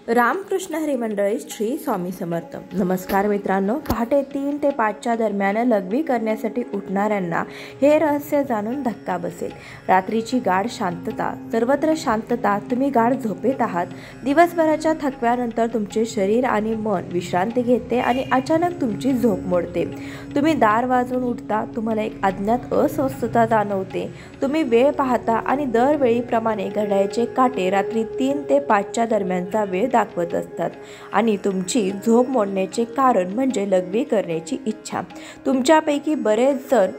रामकृष्ण हरी मंडळी श्री स्वामी समर्थ. नमस्कार मित्रांनो, पहाटे 3 ते 5च्या दरम्यान लघवी करण्यासाठी उठणाऱ्यांना हे रहस्य जाणून धक्का बसेल. रात्रीची गाढ शांतता, सर्वत्र शांतता, तुम्ही गाढ झोपेत आहात. दिवसभराच्या थकव्यानंतर तुमचे शरीर आणि मन विश्रांती घेते आणि अचानक तुमची झोप मोडते. तुम्ही दार वाजवून उठता, तुम्हाला एक अज्ञात अस्वस्थता जाणवते. तुम्ही वेळ पाहता आणि दरवेळीप्रमाणे घड्याळाचे काटे रात्री 3 ते 5च्या दरम्यानचा वेळ दाखवत असतात आणि तुमची झोप मोडण्याचे कारण म्हणजे लघवी करण्याची इच्छा. तुमच्यापैकी बरेच जण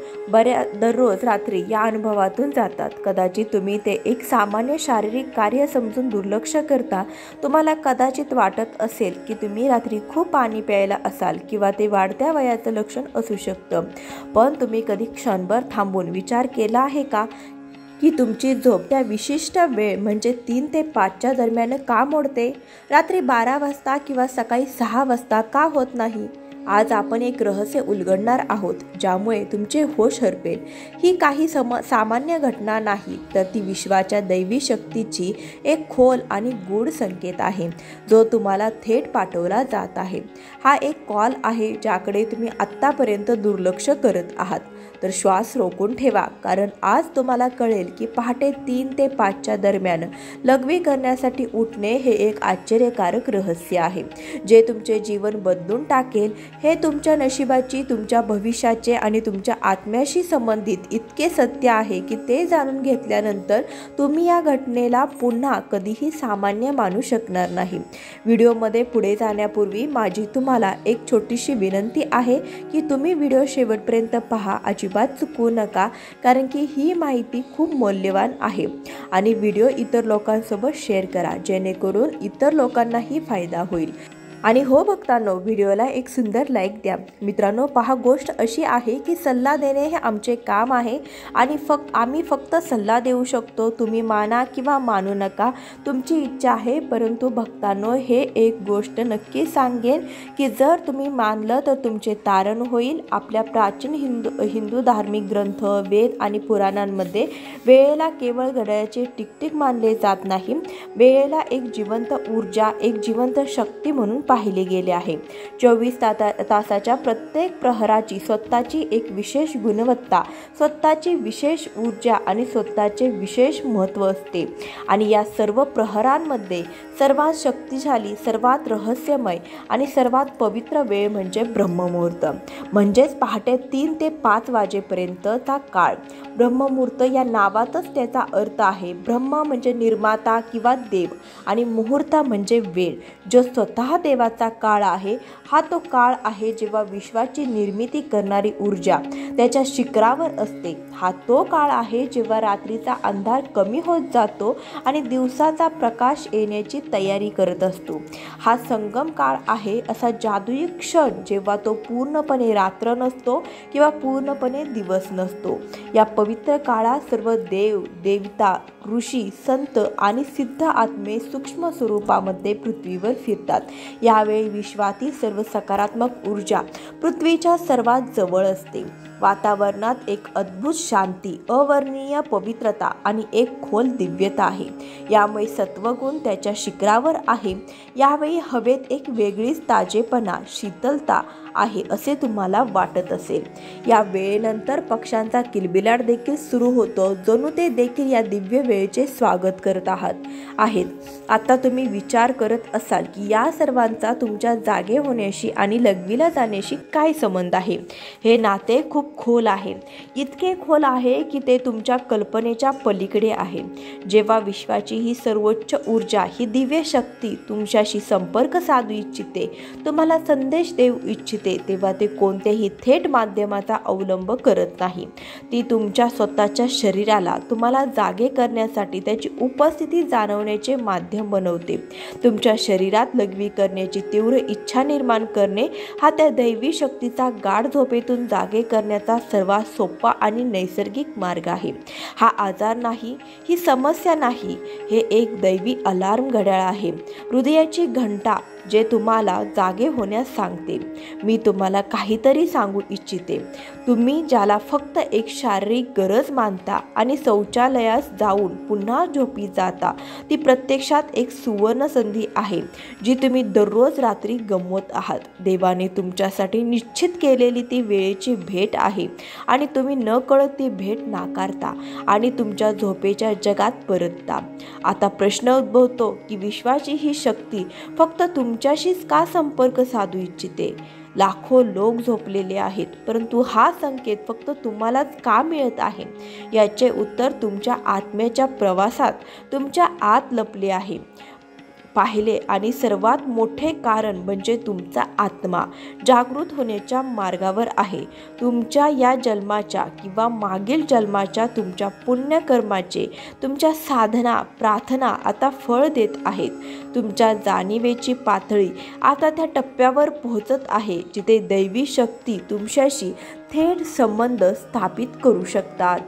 दररोज रात्री या अनुभवातून जातात. कदाचित तुम्ही ते एक सामान्य शारीरिक कार्य समजून दुर्लक्ष करता. तुम्हाला कदाचित वाटत असेल की तुम्ही रात्री खूप पाणी प्यायला असाल किंवा ते वाढत्या वयाचं लक्षण असू शकतं. पण तुम्ही कधी क्षणभर थांबून विचार केला आहे का की तुमची झोप त्या विशिष्ट वेळ म्हणजे 3 ते 5च्या दरम्यान का मोडते? रात्री 12 वाजता किंवा सकाळी 6 वाजता का होत नाही? आज आपण एक रहस्य उलगडणार आहोत ज्यामुळे तुमचे होश हरपेल. ही काही सामान्य घटना नाही, तर ती विश्वाच्या दैवी शक्तीची एक खोल आणि गूढ संकेत आहे जो तुम्हाला थेट पाठवला जात आहे. हा एक कॉल आहे ज्याकडे तुम्ही आत्तापर्यंत दुर्लक्ष करत आहात. तर श्वास रोखून ठेवा, कारण आज तुम्हाला कळेल की पहाटे 3 ते 5च्या दरम्यान लघवी करण्यासाठी उठणे हे एक आश्चर्यकारक रहस्य आहे जे तुमचे जीवन बदलून टाकेल. हे तुमच्या नशिबाची, तुमच्या भविष्याचे आणि तुमच्या आत्म्याशी संबंधित इतके सत्य आहे की ते जाणून घेतल्यानंतर तुम्ही या घटनेला पुन्हा कधीही सामान्य मानू शकणार नाही. व्हिडिओमध्ये पुढे जाण्यापूर्वी माझी तुम्हाला एक छोटीशी विनंती आहे की तुम्ही व्हिडिओ शेवटपर्यंत पहा, अजिबात चुकवू नका, कारण की ही माहिती खूप मौल्यवान आहे. आणि व्हिडिओ इतर लोकांसोबत शेअर करा जेणेकरून इतर लोकांनाही फायदा होईल. आणि हो भक्तांनो, व्हिडिओला एक सुंदर लाईक द्या. मित्रांनो, पहा, गोष्ट अशी आहे की सल्ला देणे हे आमचे काम आहे आणि आम्ही फक्त सल्ला देऊ शकतो. तुम्ही माना किंवा मानू नका, तुमची इच्छा आहे. परंतु भक्तांनो, हे एक गोष्ट नक्की सांगेन की जर तुम्ही मानलं तर तुमचे तारण होईल. आपल्या प्राचीन हिंदू धार्मिक ग्रंथ, वेद आणि पुराणांमध्ये वेळेला केवळ घड्याळाचे टिकटिक मानले जात नाही. वेळेला एक जिवंत ऊर्जा, एक जिवंत शक्ती म्हणून पाहिले गेले आहे. 24 तासाच्या प्रत्येक प्रहराची स्वतःची एक विशेष गुणवत्ता, स्वतःची विशेष ऊर्जा आणि स्वतःचे विशेष महत्त्व असते. आणि या सर्व प्रहरांमध्ये सर्वात शक्तिशाली, सर्वात रहस्यमय आणि सर्वात पवित्र वेळ म्हणजे ब्रह्ममुहूर्त, म्हणजेच पहाटे 3 ते 5 वाजेपर्यंतचा काळ. ब्रह्ममुहूर्त या नावातच त्याचा अर्थ आहे. ब्रह्म म्हणजे निर्माता किंवा देव आणि मुहूर्त म्हणजे वेळ, जो स्वतः देवाचा काळ आहे. हा तो काळ आहे जेव्हा विश्वाची निर्मिती करणारी ऊर्जा त्याच्या शिखरावर असते. हा तो काळ आहे जेव्हा रात्रीचा अंधार कमी होत जातो आणि दिवसाचा प्रकाश येण्याची तयारी करत असतो. हा संगम काळ आहे, असा जादुई क्षण जेव्हा तो पूर्णपणे रात्र नसतो किंवा पूर्णपणे दिवस नसतो. या पवित्र काळात सर्व देव, देवता, ऋषी, संत आणि सिद्ध आत्मे सूक्ष्म स्वरूपामध्ये पृथ्वीवर फिरतात. यावेळी विश्वातील सर्व सकारात्मक ऊर्जा पृथ्वीच्या सर्वात जवळ असते. वातावरणात एक अद्भुत शांती, अवर्णनीय पवित्रता आणि एक खोल दिव्यता आहे. यामुळे सत्वगुण त्याच्या शिखरावर आहे. यावेळी हवेत एक वेगळीच ताजेपणा, शीतलता आहे असे तुम्हाला वाटत असेल. या वेळेनंतर पक्ष्यांचा किलबिलाट देखील सुरू होतो, जणू ते देखील या दिव्य वेळेचे स्वागत करत आहेत. आता तुम्ही विचार करत असाल की या सर्वांचा तुमच्या जागे होण्याशी आणि लघवीला जाण्याशी काय संबंध आहे? हे नाते खूप खोल आहे, इतके खोल आहे की ते तुमच्या कल्पनेच्या पलीकडे आहे. जेव्हा विश्वाची ही सर्वोच्च ऊर्जा, ही दिव्य शक्ती तुमच्याशी संपर्क साधू इच्छिते, तुम्हाला संदेश देऊ इच्छिते, तेव्हा ते कोणत्याही थेट माध्यमाचा अवलंब करत नाही. ती तुमच्या स्वतःच्या शरीराला तुम्हाला जागे करण्यासाठी त्याची उपस्थिती जाणवण्याचे माध्यम बनवते. तुमच्या शरीरात लघवी करण्याची तीव्र इच्छा निर्माण करणे हा त्या दैवी शक्तीचा गाढ झोपेतून जागे करण्याचा सर्वात सोपा आणि नैसर्गिक मार्ग आहे. हा आजार नाही, ही समस्या नाही, हे एक दैवी अलार्म घड्याळ आहे. हृदयाची घंटा जे तुम्हाला जागे होण्यास सांगते. मी तुम्हाला काहीतरी सांगू इच्छिते. तुम्ही ज्याला फक्त एक शारीरिक गरज मानता आणि शौचालयास जाऊन पुन्हा झोपी जाता, ती प्रत्यक्षात एक सुवर्ण संधी आहे जी तुम्ही दररोज रात्री गमवत आहात. देवाने तुमच्यासाठी निश्चित केलेली ती वेळेची भेट आहे आणि तुम्ही नकळत ती भेट नाकारता आणि तुमच्या झोपेच्या जगात परतता. आता प्रश्न उद्भवतो की विश्वाची ही शक्ती फक्त तुमच्याशीच का संपर्क साधू इच्छिते? लाखो लोक झोपलेले आहेत, परंतु हा संकेत फक्त तुम्हालाच का मिळत आहे? याचे उत्तर तुमच्या आत्म्याच्या प्रवासात तुमच्या आत लपले आहे. पाहिले आणि सर्वात मोठे कारण म्हणजे तुमचा आत्मा जागृत होण्याच्या मार्गावर आहे. तुमच्या या जन्माच्या किंवा मागील जन्माच्या तुमच्या पुण्यकर्माचे, तुमच्या साधना प्रार्थना आता फळ देत आहेत. तुमच्या जाणीवेची पातळी आता त्या टप्प्यावर पोहोचत आहे जिथे दैवी शक्ती तुमच्याशी थेट संबंध स्थापित करू शकतात.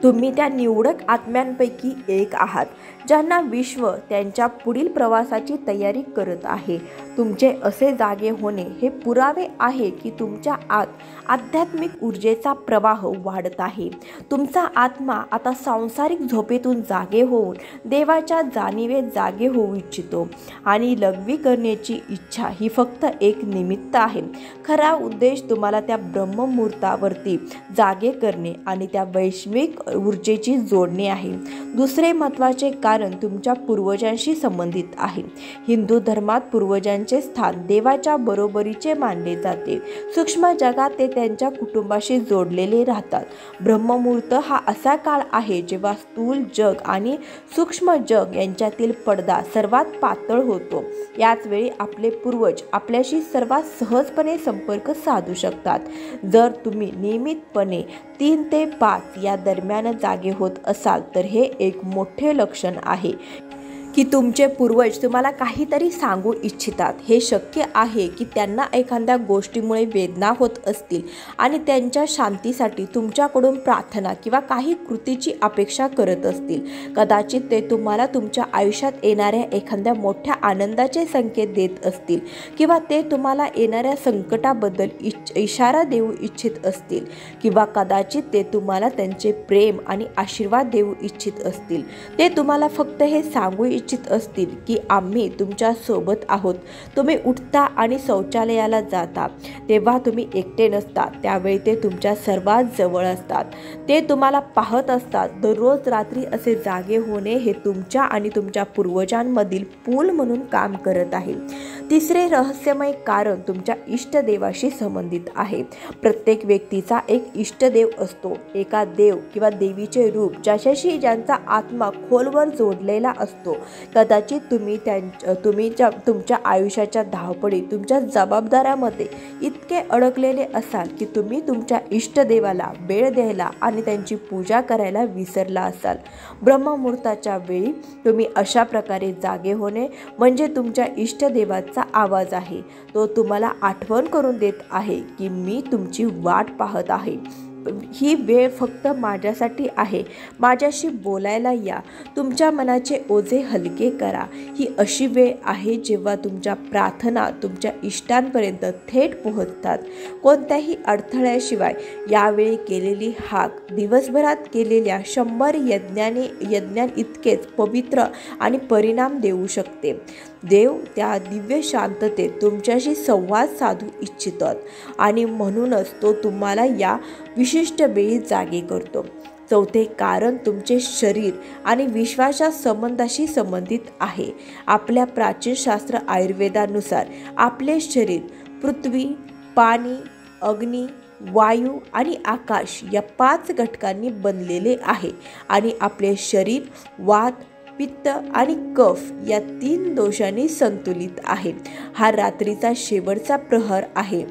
तुम्ही त्या निवडक आत्म्यांपैकी एक आहात ज्यांना विश्व त्यांच्या पुढील प्रवासाची तयारी करत आहे. तुमचे असे जागे होणे हे पुरावे आहे की तुमच्या आत आध्यात्मिक ऊर्जेचा प्रवाह वाढत आहे. तुमचा आत्मा आता सांसारिक झोपेतून जागे होऊन देवाच्या जाणीवेत जागे होऊ इच्छितो आणि लघवी करण्याची इच्छा ही फक्त एक निमित्त आहे. खरा उद्देश तुम्हाला त्या ब्रह्ममुहूर्तावरती जागे करणे आणि त्या वैश्विक ऊर्जेची जोडणे आहे. दुसरे महत्त्वाचे कारण तुमच्या पूर्वजांशी संबंधित आहे. हिंदू धर्मात पूर्वजांचे स्थान देवाच्या बरोबरीचे मानले जाते. सूक्ष्म जगात ते त्यांच्या कुटुंबाशी जोडलेले राहतात. ब्रह्ममुहूर्त हा असा काळ आहे जेव्हा स्थूल जग आणि सूक्ष्म जग यांच्यातील पडदा सर्वात पातळ होतो. याच वेळी आपले पूर्वज आपल्याशी सर्वात सहजपणे संपर्क साधू शकतात. जर तुम्ही नियमितपणे 3 ते 5 या दरम्यान जागे होत असाल तर हे एक मोठे लक्षण आहे की तुमचे पूर्वज तुम्हाला काहीतरी सांगू इच्छितात. हे शक्य आहे की त्यांना एखाद्या गोष्टीमुळे वेदना होत असतील आणि त्यांच्या शांतीसाठी तुमच्याकडून प्रार्थना किंवा काही कृतीची अपेक्षा करत असतील. कदाचित ते तुम्हाला तुमच्या आयुष्यात येणाऱ्या एखाद्या मोठ्या आनंदाचे संकेत देत असतील किंवा ते तुम्हाला येणाऱ्या संकटाबद्दल इशारा देऊ इच्छित असतील किंवा कदाचित ते तुम्हाला त्यांचे प्रेम आणि आशीर्वाद देऊ इच्छित असतील. ते तुम्हाला फक्त हे सांगू इच्छित असतील की आम्ही तुमच्या सोबत आहोत. तुम्ही उठता आणि शौचालयाला जाता तेव्हा तुम्ही एकटे नसता. त्यावेळी ते तुमच्या सर्वात जवळ असतात. ते तुम्हाला पाहत असतात. दररोज रात्री असे जागे होणे हे तुमच्या आणि तुमच्या पूर्वजांमधील पूल म्हणून काम करत आहे. तिसरे रहस्यमय कारण तुमच्या इष्टदेवाशी संबंधित आहे. प्रत्येक व्यक्तीचा एक इष्टदेव असतो. एका देव किंवा देवीचे रूप ज्याच्याशी ज्यांचा आत्मा खोलवर जोडलेला असतो. कदाचित तुम्ही तुमच्या आयुष्याच्या धावपळीत तुमच्या जबाबदाऱ्यामध्ये इतके अडकलेले असाल की तुम्ही तुमच्या इष्टदेवाला वेळ द्यायला आणि त्यांची पूजा करायला विसरला असाल. ब्रह्ममुहूर्ताच्या वेळी तुम्ही अशा प्रकारे जागे होणे म्हणजे तुमच्या इष्टदेवाचा आवाज आहे. तो तुम्हाला आठवण करून देत आहे की मी तुमची वाट पाहत आहे. ही वेळ फक्त माझ्यासाठी आहे. माझ्याशी बोलायला या. तुमच्या मनाचे ओझे हलके करा. ही अशी वेळ आहे जेव्हा तुमच्या प्रार्थना तुमच्या इष्टांपर्यंत थेट पोहोचतात. कोणत्याही अडथळ्याशिवाय यावेळी केलेली हाक दिवसभरात केलेल्या 100 यज्ञांइतकेच पवित्र आणि परिणाम देऊ शकते. देव त्या दिव्य शांततेत तुमच्याशी संवाद साधू इच्छितात आणि म्हणूनच तो तुम्हाला या विशिष्ट वेळी जागे करतो. चौथे कारण तुमचे शरीर आणि विश्वाच्या संबंधाशी संबंधित आहे. आपल्या प्राचीन शास्त्र आयुर्वेदानुसार आपले शरीर पृथ्वी, पाणी, अग्नी, वायू आणि आकाश या 5 घटकांनी बनलेले आहे आणि आपले शरीर वात, पित्त आणि कफ या 3 दोषांनी संतुलित आहे. हा रात्रीचा शेवटचा प्रहर आहे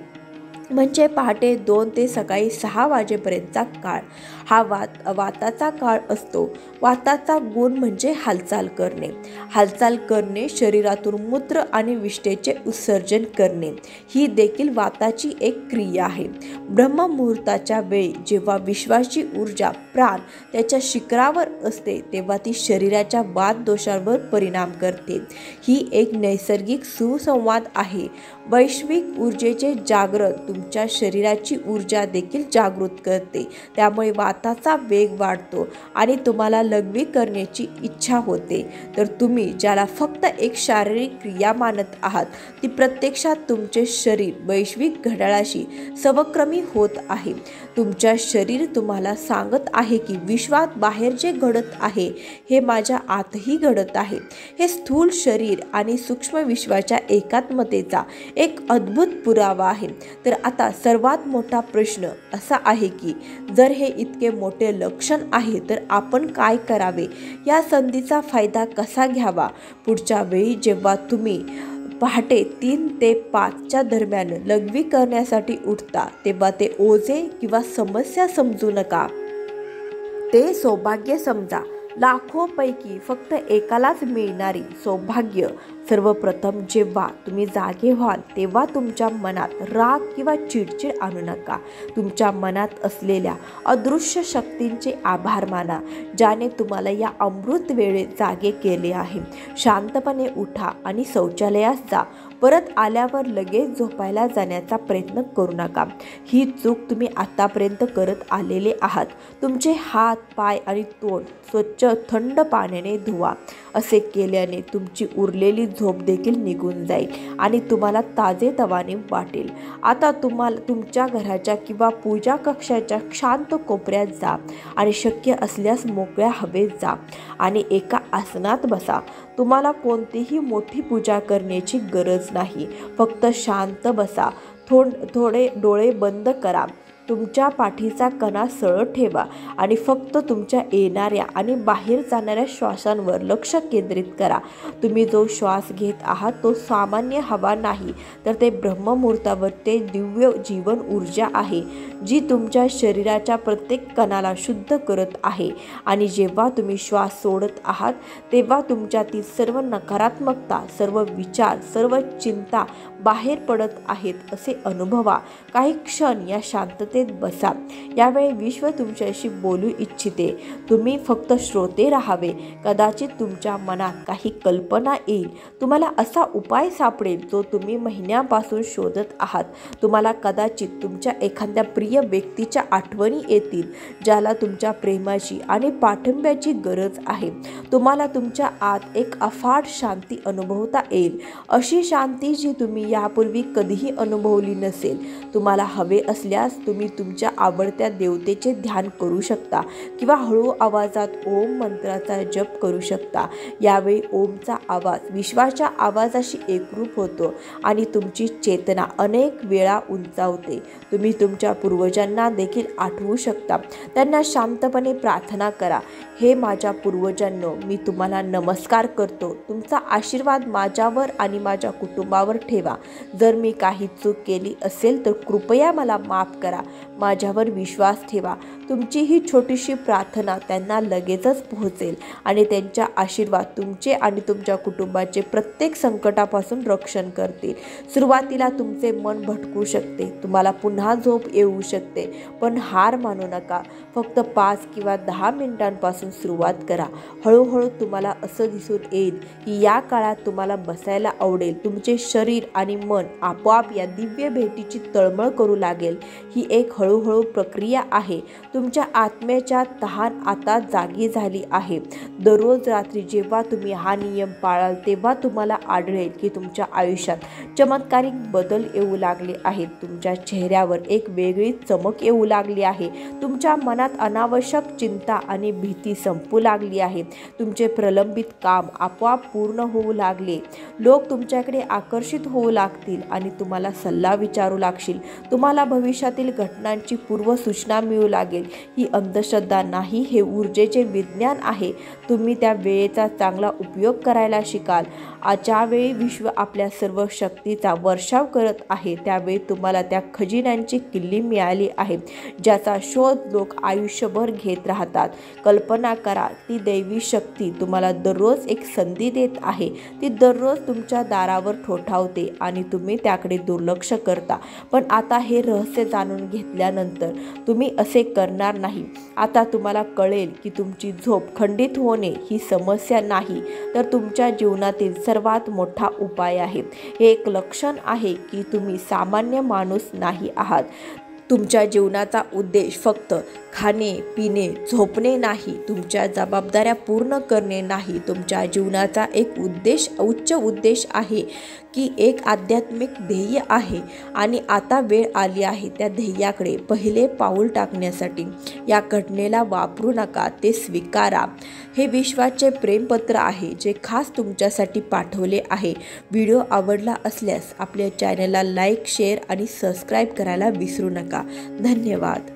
म्हणजे पहाटे 2 ते सकाळी 6 वाजेपर्यंतचा काळ हा वाताचा काळ असतो. वाताचा गुण म्हणजे हालचाल करणे. हालचाल करणे, शरीरातून मूत्र आणि विष्ठेचे उत्सर्जन करणे ही देखील वाताची एक क्रिया आहे. ब्रह्ममुहूर्ताच्या वेळी जेव्हा विश्वाची ऊर्जा, प्राण त्याच्या शिखरावर असते तेव्हा ती शरीराच्या वात दोषांवर परिणाम करते. ही एक नैसर्गिक सुसंवाद आहे. वैश्विक ऊर्जेचे जागरण तुमच्या शरीराची ऊर्जा देखील जागृत करते. त्यामुळे वाताचा वेग वाढतो आणि तुम्हाला लघवी करण्याची इच्छा होते. तर तुम्ही ज्याला फक्त एक शारीरिक क्रिया मानत आहात ती प्रत्यक्षात तुमचे शरीर वैश्विक घड्याळाशी समक्रमी होत आहे. तुमच्या शरीर तुम्हाला सांगत आहे की विश्वात बाहेर जे घडत आहे हे माझ्या आतही घडत आहे. हे स्थूल शरीर आणि सूक्ष्म विश्वाच्या एकात्मतेचा एक अद्भुत पुरावा आहे. तर आता सर्वात मोठा प्रश्न असा आहे की जर हे इतके मोठे लक्षण आहे तर आपण काय करावे? या संधीचा फायदा कसा घ्यावा? पुढच्या वेळी जेव्हा तुम्ही पहाटे 3 ते 5च्या दरम्यान लघवी करण्यासाठी उठता तेव्हा ते ओझे किंवा समस्या समजू नका, ते सौभाग्य समजा. लाखोपैकी फक्त एकालाच मिळणारी सौभाग्य. सर्वप्रथम जेव्हा तुम्ही जागे व्हाल तेव्हा तुमच्या मनात राग किंवा चिडचिड आणू नका. तुमच्या मनात असलेल्या अदृश्य शक्तींचे आभार माना ज्याने तुम्हाला या अमृत वेळेत जागे केले आहे. शांतपणे उठा आणि शौचालयात जा. परत आल्यावर लगेच झोपायला जाण्याचा प्रयत्न करू नका. ही चूक तुम्ही आतापर्यंत करत आलेले आहात. तुमचे हात, पाय आणि तोंड स्वच्छ थंड पाण्याने धुवा. असे केल्याने तुमची उरलेली झोप देखील निघून जाईल आणि तुम्हाला ताजेतवाने वाटेल. आता तुम्हाला तुमच्या घराच्या किंवा पूजा कक्षाच्या शांत कोपऱ्यात जा आणि शक्य असल्यास मोकळ्या हवेत जा आणि एका आसनात बसा. तुम्हाला कोणतीही मोठी पूजा करण्याची गरज नाही. फक्त शांत बसा. थोडे डोळे बंद करा. तुमच्या पाठीचा कणा सरळ ठेवा आणि फक्त तुमच्या येणाऱ्या आणि बाहेर जाणाऱ्या श्वासांवर लक्ष केंद्रित करा. तुम्ही जो श्वास घेत आहात तो सामान्य हवा नाही, तर ते ब्रह्ममुहूर्तावर ते दिव्य जीवन ऊर्जा आहे जी तुमच्या शरीराच्या प्रत्येक कणाला शुद्ध करत आहे. आणि जेव्हा तुम्ही श्वास सोडत आहात तेव्हा तुमच्यातील सर्व नकारात्मकता, सर्व विचार, सर्व चिंता बाहेर पडत आहेत असे अनुभवा. काही क्षण या शांततेत बसा. यावेळी विश्व तुमच्याशी बोलू इच्छिते. तुम्ही फक्त श्रोते राहावे. कदाचित तुमच्या मनात काही कल्पना येईल. तुम्हाला असा उपाय सापडेल जो तुम्ही महिन्यापासून शोधत आहात. तुम्हाला कदाचित तुमच्या एखाद्या प्रिय व्यक्तीच्या आठवणी येतील ज्याला तुमच्या प्रेमाची आणि पाठिंब्याची गरज आहे. तुम्हाला तुमच्या आत एक अफाट शांती अनुभवता येईल, अशी शांती जी तुम्ही यापूर्वी कधीही अनुभवली नसेल. तुम्हाला हवे असल्यास तुम्ही तुमच्या आवडत्या देवतेचे ध्यान करू शकता किंवा हळू आवाजात ओम मंत्राचा जप करू शकता. यावेळी ओमचा आवाज विश्वाच्या आवाजाशी एकरूप होतो आणि तुमची चेतना अनेक वेळा उंचावते. तुम्ही तुमच्या पूर्वजांना देखील आठवू शकता. त्यांना शांतपणे प्रार्थना करा. हे माझ्या पूर्वजांनो, मी तुम्हाला नमस्कार करतो. तुमचा आशीर्वाद माझ्यावर आणि माझ्या कुटुंबावर ठेवा. जर मी काही चूक केली असेल तर कृपया मला माफ करा. माझ्यावर विश्वास ठेवा. तुमची ही छोटीशी प्रार्थना त्यांना लगेचच पोहोचेल आणि त्यांचा आशीर्वाद तुमचे आणि तुमच्या कुटुंबाचे प्रत्येक संकटापासून रक्षण करतील. सुरुवातीला तुमचे मन भटकू शकते, तुम्हाला पुन्हा झोप येऊ शकते, पण हार मानू नका. फक्त 5 किंवा 10 मिनिटांपासून सुरुवात करा. हळूहळू तुम्हाला असं दिसून येईल की या काळात तुम्हाला बसायला आवडेल. तुमचे शरीर आणि मन आपोआप या दिव्य भेटीची तळमळ करू लागेल. ही एक हळूहळू प्रक्रिया आहे. तुमच्या आत्म्याच्या तहान आता जागी झाली आहे. दररोज रात्री जेव्हा तुम्ही हा नियम पाळाल तेव्हा तुम्हाला आढळेल की तुमच्या आयुष्यात चमत्कारिक बदल येऊ लागले आहेत. तुमच्या चेहऱ्यावर एक वेगळी चमक येऊ लागली आहे. तुमच्या मनात अनावश्यक चिंता आणि भीती संपू लागली आहे. तुमचे प्रलंबित काम आपोआप पूर्ण होऊ लागले. लोक तुमच्याकडे आकर्षित होऊ लागतील आणि तुम्हाला सल्ला विचारू लागतील. तुम्हाला भविष्यातील घटनांची पूर्वसूचना मिळू लागेल. लागेल ही अंधश्रद्धा नाही, हे ऊर्जेचे विज्ञान आहे. तुम्ही त्या वेळेचा चांगला उपयोग करायला शिकाल. ज्यावेळी विश्व आपल्या सर्व शक्तीचा वर्षाव करत आहे त्यावेळी तुम्हाला त्या खजिन्यांची किल्ली मिळाली आहे, ज्याचा शोध लोक आयुष्यभर घेत राहतात. कल्पना करा, ती दैवी शक्ती तुम्हाला दररोज एक संधी देत आहे. ती दररोज तुमच्या दारावर ठोठावते आणि तुम्ही त्याकडे दुर्लक्ष करता. पण आता हे रहस्य जाणून घेतल्यानंतर तुम्ही असे करणार नाही. आता तुम्हाला कळेल की तुमची झोप खंडित होणे ही समस्या नाही, तर तुमच्या जीवनातील सर्वात मोठा उपाय आहे. हे एक लक्षण आहे की तुम्ही सामान्य माणूस नाही आहात. तुमच्या जीवनाचा उद्देश फक्त खाणे, पिणे, झोपणे नाही, तुमच्या जबाबदाऱ्या पूर्ण करणे नाही. तुमच्या जीवनाचा एक उच्च उद्देश आहे, की एक आध्यात्मिक ध्येय आहे आणि आता वेळ आली आहे त्या ध्येयाकडे पहिले पाऊल टाकण्यासाठी. या घटनेला वापरू नका, ते स्वीकारा. हे विश्वाचे प्रेमपत्र आहे जे खास तुमच्यासाठी पाठवले आहे. व्हिडिओ आवडला असल्यास आपल्या चॅनलला लाईक, शेअर आणि सबस्क्राईब करायला विसरू नका. धन्यवाद.